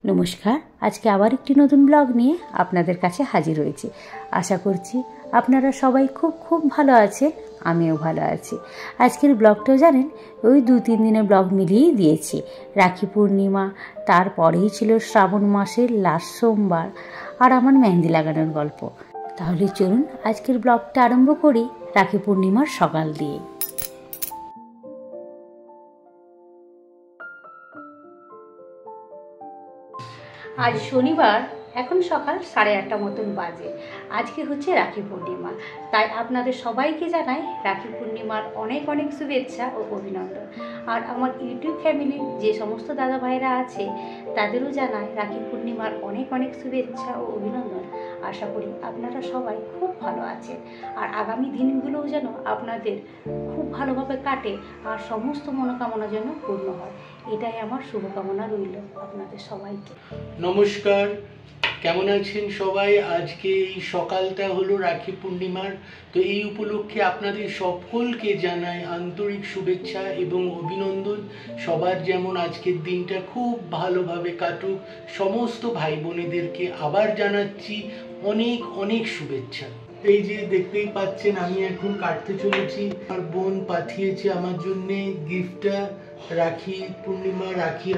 নমস্কার, আজকে আবার একটি নতুন ব্লগ নিয়ে আপনাদের কাছে হাজির হয়েছি। আশা করছি আপনারা সবাই খুব ভালো আছেন, আমিও ভালো আছি। আজকের ব্লগটাও জানেন ওই 2-3 দিনের ব্লগ মিলিয়েই দিয়েছি। রাখি পূর্ণিমা, তারপরেই ছিল শ্রাবণ মাসের লাস্ট সোমবার, আর আমার মেহেন্দি লাগানোর গল্প। তাহলে চলুন আজকের ব্লগটা আরম্ভ করি রাখি পূর্ণিমার সকাল দিয়ে। আজ শনিবার, এখন সকাল 8:30 মতন বাজে। আজকে হচ্ছে রাখি পূর্ণিমা, তাই আপনাদের সবাইকে জানাই রাখি পূর্ণিমার অনেক শুভেচ্ছা ও অভিনন্দন। আর আমার ইউটিউব ফ্যামিলির যে সমস্ত দাদা ভাইরা আছে তাদেরও জানাই রাখি পূর্ণিমার অনেক শুভেচ্ছা ও অভিনন্দন। আশা করি আপনারা সবাই খুব ভালো আছেন, আর আগামী দিনগুলোও যেন আপনাদের খুব ভালোভাবে কাটে আর সমস্ত মনোকামনা যেন পূর্ণ হয়, এটাই আমার শুভকামনা রইল আপনাদের সবাইকে। নমস্কার, কেমন আছেন সবাই? আজকে এই সকালটা হলো রাখি পূর্ণিমার, তো এই উপলক্ষে আপনাদের সকলকে জানাই আন্তরিক শুভেচ্ছা এবং অভিনন্দন। সবার যেমন আজকের দিনটা খুব ভালোভাবে কাটুক, সমস্ত ভাই বোনেদেরকে আবার জানাচ্ছি অনেক শুভেচ্ছা। এই যে দেখতেই পাচ্ছেন আমি এখন কাটতে চলেছি। আমার বোন পাঠিয়েছে আমার জন্য গিফটটা রাখি পূর্ণিমা,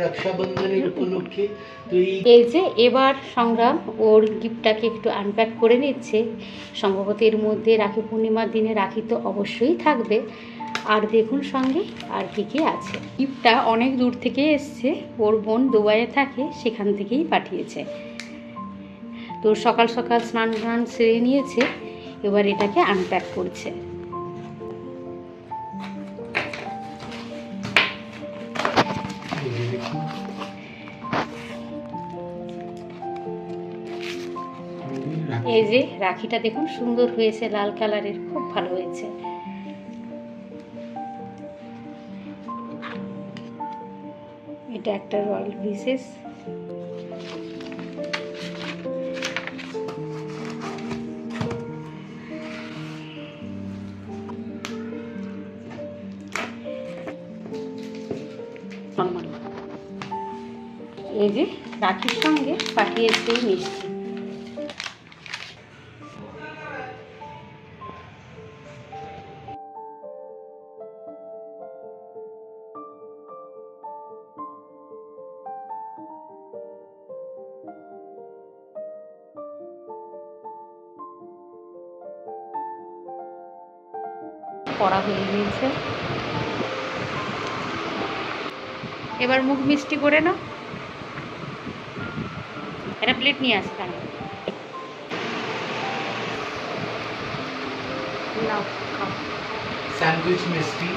রক্ষাবন্ধনের উপলক্ষে। তো এই যে এবার সংগ্রাম ওর গিফটটাকে একটু আনপ্যাক করে নিচ্ছে। সম্ভবত এর মধ্যে রাখি পূর্ণিমার দিনে রাখি তো অবশ্যই থাকবে, আর দেখুন সঙ্গে আর কি আছে। গিফটটা অনেক দূর থেকে এসছে, ওর বোন দুবাইয়ে থাকে, সেখান থেকেই পাঠিয়েছে। তো সকাল স্নান সেরে নিয়েছে, এবার এটাকে আনপ্যাক করছে। এই যে রাখিটা দেখুন সুন্দর হয়েছে, লাল কালারের, খুব ভালো হয়েছে। এটা একটা রয়্যাল বিশেষ। এই যে রাখির সঙ্গে পাঠিয়েছে মিষ্টি। পড়া হয়ে গিয়েছে, এবার মুখ মিষ্টি করে নাও। একটা প্লেট নিয়ে আসতে হবে, নাও খাও। স্যান্ডউইচ মিষ্টি।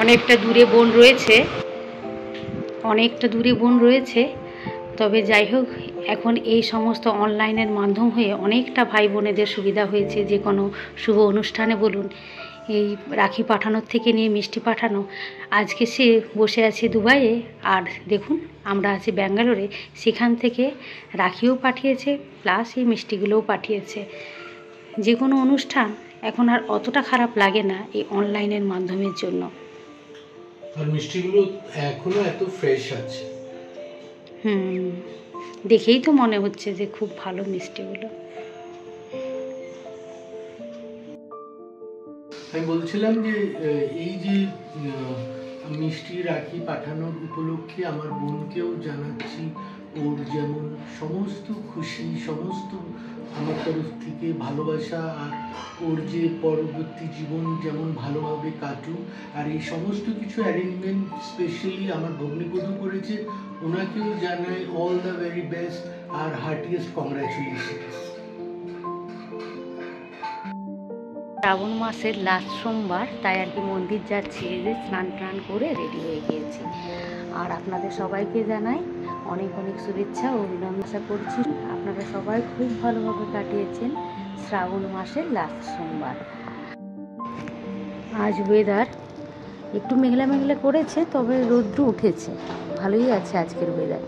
অনেকটা দূরে বোন রয়েছে, তবে যাই হোক, এখন এই সমস্ত অনলাইনের মাধ্যম হয়ে অনেকটা ভাই বোনেদের সুবিধা হয়েছে। যে কোনো শুভ অনুষ্ঠানে বলুন, এই রাখি পাঠানোর থেকে নিয়ে মিষ্টি পাঠানো। আজকে সে বসে আছে দুবাইয়ে, আর দেখুন আমরা আছি ব্যাঙ্গালোরে, সেখান থেকে রাখিও পাঠিয়েছে, প্লাস এই মিষ্টিগুলোও পাঠিয়েছে। যে কোনো অনুষ্ঠান এখন আর অতটা খারাপ লাগে না এই অনলাইনের মাধ্যমের জন্য। আর মিষ্টিগুলো এখনো এত ফ্রেশ আছে। দেখেই তো মনে হচ্ছে যে খুব ভালো মিষ্টিগুলো। আমি বলছিলাম যে এই যে মিষ্টি রাখি পাঠানোর উপলক্ষে আমার বোনকেও জানাচ্ছি ওর যেমন সমস্ত খুশি, সমস্ত আমার তরফ থেকে ভালোবাসা, আর ওর যে পরবর্তী জীবন যেমন ভালোভাবে কাটুক। আর এই সমস্ত কিছু অ্যারেঞ্জমেন্ট স্পেশালি আমার ভগ্নিপতি করেছে, ওনাকেও জানাই অল দ্য ভেরি বেস্ট আর হার্টিয়েস্ট কংগ্রাচুলেশন। শ্রাবণ মাসের লাস্ট সোমবার, তাই আর কি মন্দির যাচ্ছি। এই যে স্নান করে রেডি হয়ে গিয়েছি, আর আপনাদের সবাইকে জানাই অনেক শুভেচ্ছা ও অভিনন্দন। আশা করছি আপনারা সবাই খুব ভালোভাবে কাটিয়েছেন শ্রাবণ মাসের লাস্ট সোমবার। আজ ওয়েদার একটু মেঘলা করেছে, তবে রৌদ্র উঠেছে, ভালোই আছে আজকের ওয়েদার।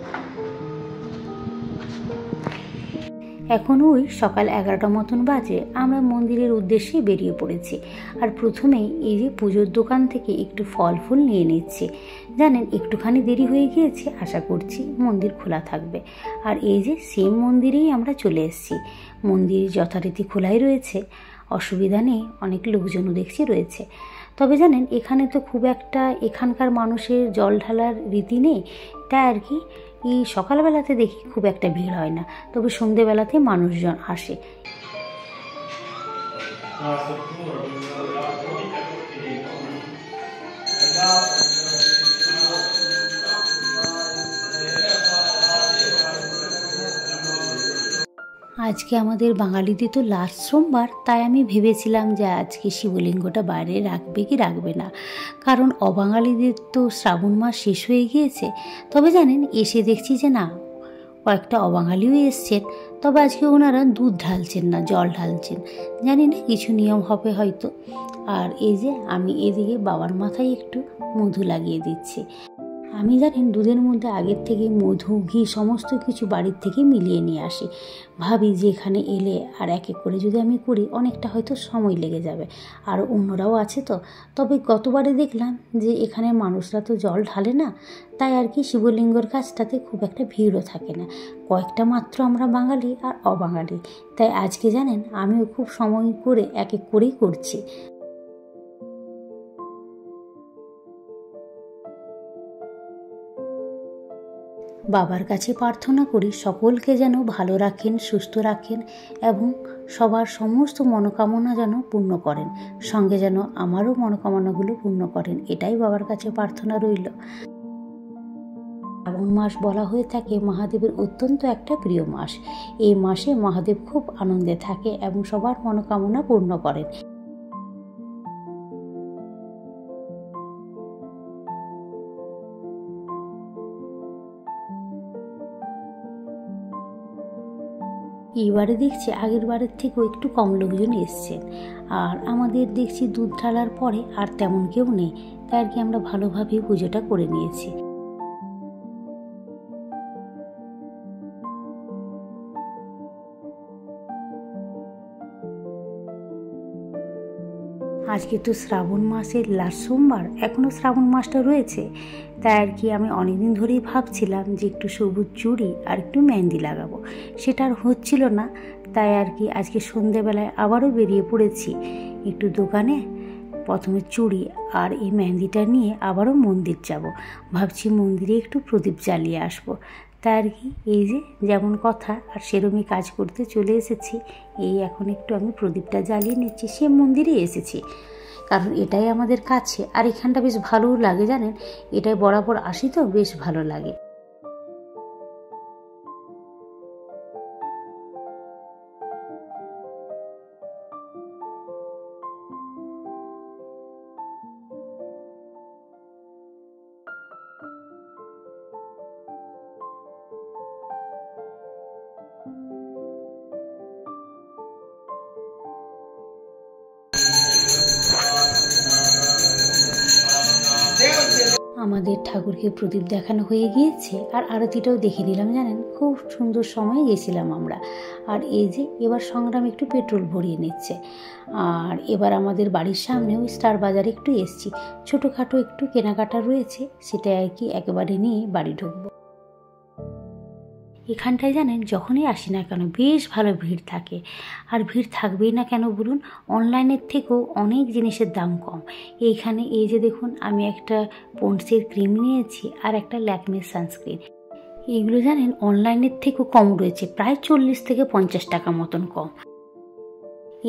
এখন ওই সকাল 11টা মতন বাজে। আমরা মন্দিরের উদ্দেশ্যে বেরিয়ে পড়েছি। আর প্রথমেই এই যে পুজোর দোকান থেকে একটু ফল ফুল নিয়ে নিচ্ছি। জানেন, একটুখানি দেরি হয়ে গিয়েছে, আশা করছি মন্দির খোলা থাকবে। আর এই যে সেম মন্দিরেই আমরা চলে এসেছি। মন্দির যথারীতি খোলাই রয়েছে, অসুবিধা নেই, অনেক লোকজনও দেখছি রয়েছে। তবে জানেন, এখানে তো খুব একটা এখানকার মানুষের জল ঢালার রীতি নেই, তাই আর কি এই সকালবেলাতে দেখি খুব একটা ভিড় হয় না, তবে সন্ধেবেলাতে মানুষজন আসে। আজকে আমাদের বাঙালিদের তো লাস্ট সোমবার, তাই আমি ভেবেছিলাম যে আজকে শিবলিঙ্গটা বাইরে রাখবে কি রাখবে না, কারণ অবাঙালিদের তো শ্রাবণ মাস শেষ হয়ে গিয়েছে। তবে জানেন, এসে দেখছি যে না, কয়েকটা অবাঙালিও এসছেন, তবে আজকে ওনারা দুধ ঢালছেন না, জল ঢালছেন। জানি না, কিছু নিয়ম হবে হয়তো। আর এই যে আমি এদিকে বাবার মাথায় একটু মধু লাগিয়ে দিচ্ছি। আমি জানেন, দুধের মধ্যে আগের থেকে মধু, ঘি সমস্ত কিছু বাড়ির থেকে মিলিয়ে নিয়ে আসি। ভাবি যে এখানে এলে আর এক এক করে যদি আমি করি, অনেকটা হয়তো সময় লেগে যাবে, আর অন্যরাও আছে তো। তবে গতবারে দেখলাম যে এখানে মানুষরা তো জল ঢালে না, তাই আর কি শিবলিঙ্গর কাছটাতে খুব একটা ভিড়ও থাকে না। কয়েকটা মাত্র আমরা বাঙালি আর অবাঙালি, তাই আজকে জানেন আমিও খুব সময় করে এক এক করেই করছি। বাবার কাছে প্রার্থনা করি সকলকে যেন ভালো রাখেন, সুস্থ রাখেন এবং সবার সমস্ত মনোকামনা যেন পূর্ণ করেন, সঙ্গে যেন আমারও মনোকামনাগুলো পূর্ণ করেন, এটাই বাবার কাছে প্রার্থনা রইল। শ্রাবণ মাস বলা হয়ে থাকে মহাদেবের অত্যন্ত একটা প্রিয় মাস। এই মাসে মহাদেব খুব আনন্দে থাকে এবং সবার মনোকামনা পূর্ণ করেন। এইবারে দেখছি আগের বারের থেকেও একটু কম লোকজন এসছেন। আর আমাদের দেখছি দুধ ঢালার পরে আর তেমন কেউ নেই, তাই আর কি আমরা ভালোভাবে পুজোটা করে নিয়েছি। আজকে তো শ্রাবণ মাসের লাস্ট সোমবার, এখনও শ্রাবণ মাসটা রয়েছে, তাই আর কি আমি অনেকদিন ধরেই ভাবছিলাম যে একটু সবুজ চুড়ি আর একটু মেহেন্দি লাগাবো, সেটা আর হচ্ছিল না। তাই আর কি আজকে সন্ধেবেলায় আবারও বেরিয়ে পড়েছি একটু দোকানে, প্রথমে চুড়ি আর এই মেহেন্দিটা নিয়ে আবারও মন্দির যাব। ভাবছি মন্দিরে একটু প্রদীপ জ্বালিয়ে আসবো। তাই আর কি এই যে যেমন কথা আর সেরকমই কাজ করতে চলে এসেছি। এই এখন একটু আমি প্রদীপটা জ্বালিয়ে নিচ্ছি, সে মন্দিরে এসেছি কারণ এটাই আমাদের কাছে, আর এখানটা বেশ ভালোও লাগে জানেন, এটাই বরাবর আসি তো বেশ ভালো লাগে। আমাদের ঠাকুরকে প্রদীপ দেখানো হয়ে গিয়েছে আর আরতিটাও দেখে নিলাম জানেন, খুব সুন্দর সময় গেছিলাম আমরা। আর এই যে এবার সংগ্রাম একটু পেট্রোল ভরিয়ে নিচ্ছে। আর এবার আমাদের বাড়ির সামনে ওই স্টার বাজারে একটু এসছি, ছোটোখাটো একটু কেনাকাটা রয়েছে, সেটা আর কি একেবারে নিয়ে বাড়ি ঢুকবো। এখানটায় জানেন যখনই আসি না কেন বেশ ভালো ভিড় থাকে, আর ভিড় থাকবেই না কেন বলুন, অনলাইনের থেকেও অনেক জিনিসের দাম কম। এইখানে এই যে দেখুন, আমি একটা পন্ডসের ক্রিম নিয়েছি আর একটা ল্যাকমির সানস্ক্রিন, এইগুলো জানেন অনলাইনের থেকেও কম রয়েছে, প্রায় 40 থেকে 50 টাকা মতন কম।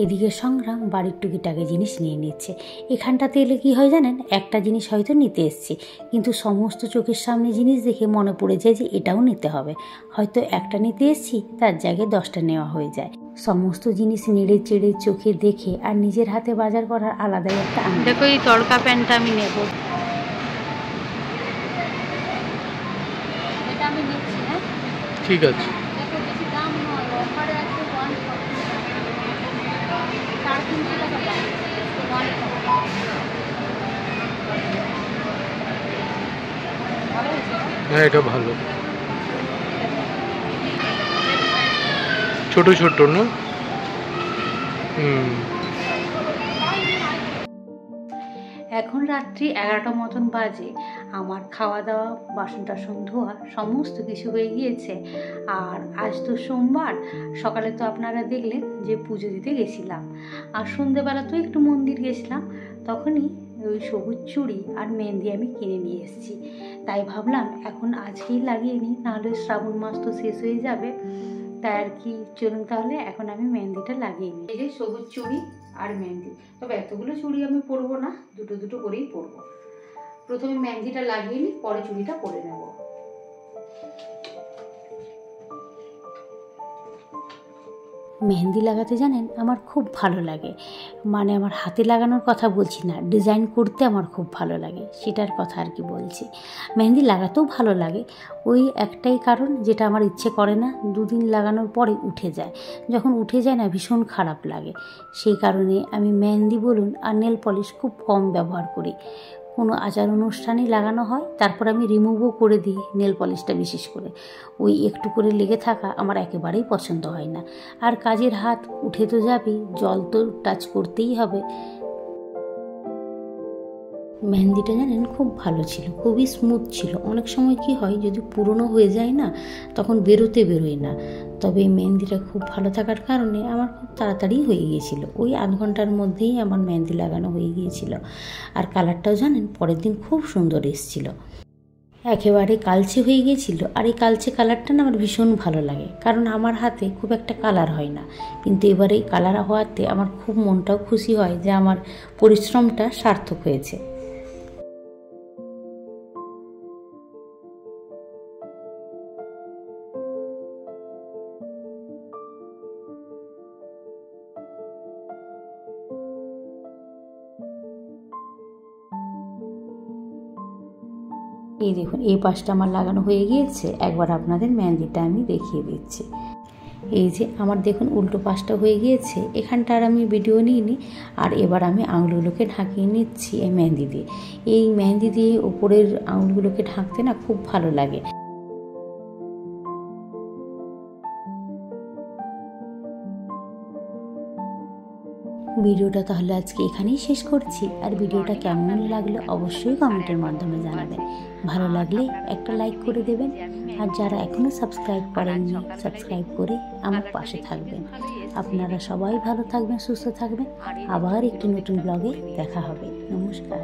এদিকে সংগ্রাম বাড়ির টুকিটাকি জিনিস নিয়ে নিচ্ছে। এখানটাতে এলে কি হয় জানেন, একটা জিনিস হয়তো নিতে এসছি, কিন্তু সমস্ত চোখের সামনে জিনিস দেখে মনে পড়ে যায় যে এটাও নিতে হবে। হয়তো একটা নিতে এসছি, তার জায়গায় 10টা নেওয়া হয়ে যায়। সমস্ত জিনিস নেড়ে চেড়ে চোখে দেখে আর নিজের হাতে বাজার করার আলাদাই একটা আনন্দ। দেখো এই তড়কা প্যান্টটা আমি নেব, এটা আমি নিচ্ছি। হ্যাঁ ঠিক আছে। হ্যাঁ এটা ভালো। ছোট ছোট না? এখন রাত্রি 11টা মতন বাজে। আমার খাওয়া দাওয়া, বাসন টাসন ধোয়া সমস্ত কিছু হয়ে গিয়েছে। আর আজ তো সোমবার, সকালে তো আপনারা দেখলেন যে পুজো দিতে গেছিলাম, আর সন্ধেবেলা তো একটু মন্দির গেছিলাম। তখনই ওই সবুজ চুড়ি আর মেহেন্দি আমি কিনে নিয়ে এসেছি। তাই ভাবলাম এখন আজকেই লাগিয়ে নিই, নাহলে শ্রাবণ মাস তো শেষ হয়ে যাবে। তাই আর কি, চলুন তাহলে এখন আমি মেহেন্দিটা লাগিয়ে নিই। এই যে সবুজ চুড়ি আর মেহেন্দি, তবে এতগুলো চুড়ি আমি পরবো না, দুটো দুটো করেই পরবো। প্রথমে মেহেন্দিটা লাগিয়ে নিই, পরে চুড়িটা পরে নেব। মেহেন্দি লাগাতে জানেন আমার খুব ভালো লাগে, মানে আমার হাতে লাগানোর কথা বলছি না, ডিজাইন করতে আমার খুব ভালো লাগে, সেটার কথা আর কি বলছি। মেহেন্দি লাগাতেও ভালো লাগে, ওই একটাই কারণ, যেটা আমার ইচ্ছে করে না, দুদিন লাগানোর পরে উঠে যায়। যখন উঠে যায় না ভীষণ খারাপ লাগে। সেই কারণে আমি মেহেন্দি বলুন আর নেল পলিশ খুব কম ব্যবহার করি। কোনো আচার অনুষ্ঠানেই লাগানো হয়, তারপর আমি রিমুভও করে দিই নেল পলিশটা। বিশেষ করে ওই একটু করে লেগে থাকা আমার একেবারেই পছন্দ হয় না। আর কাজের হাত উঠে তো যাবেই, জল তো টাচ করতেই হবে। মেহেন্দিটা জানেন খুব ভালো ছিল, খুবই স্মুথ ছিল। অনেক সময় কি হয়, যদি পুরনো হয়ে যায় না, তখন বেরোয় না। তবে এই মেহেন্দিটা খুব ভালো থাকার কারণে আমার খুব তাড়াতাড়ি হয়ে গিয়েছিল। ওই আধ ঘন্টার মধ্যেই আমার মেহেন্দি লাগানো হয়ে গিয়েছিল। আর কালারটাও জানেন পরের দিন খুব সুন্দর এসেছিল, একেবারে কালচে হয়ে গিয়েছিল। আর এই কালচে কালারটা না আমার ভীষণ ভালো লাগে, কারণ আমার হাতে খুব একটা কালার হয় না। কিন্তু এবারে এই কালার হওয়াতে আমার খুব মনটাও খুশি হয় যে আমার পরিশ্রমটা সার্থক হয়েছে। এই দেখুন, এই পাশটা আমার লাগানো হয়ে গিয়েছে। একবার আপনাদের মেহেন্দিটা আমি দেখিয়ে দিচ্ছি। এই যে আমার দেখুন উল্টো পাশটা হয়ে গিয়েছে, এখানটা আর আমি ভিডিও নিইনি। আর এবার আমি আঙুলগুলোকে ঢাকিয়ে নিচ্ছি এই মেহেন্দি দিয়ে। এই মেহেন্দি দিয়ে উপরের আঙুলগুলোকে ঢাকতে না খুব ভালো লাগে। ভিডিওটা তাহলে আজকে এখানেই শেষ করছি। আর ভিডিওটা কেমন লাগলো অবশ্যই কমেন্টের মাধ্যমে জানাবেন। ভালো লাগলে একটা লাইক করে দেবেন। আর যারা এখনও সাবস্ক্রাইব করেননি, সাবস্ক্রাইব করে আমার পাশে থাকবেন। আপনারা সবাই ভালো থাকবেন, সুস্থ থাকবেন। আবার একটি নতুন ব্লগে দেখা হবে। নমস্কার।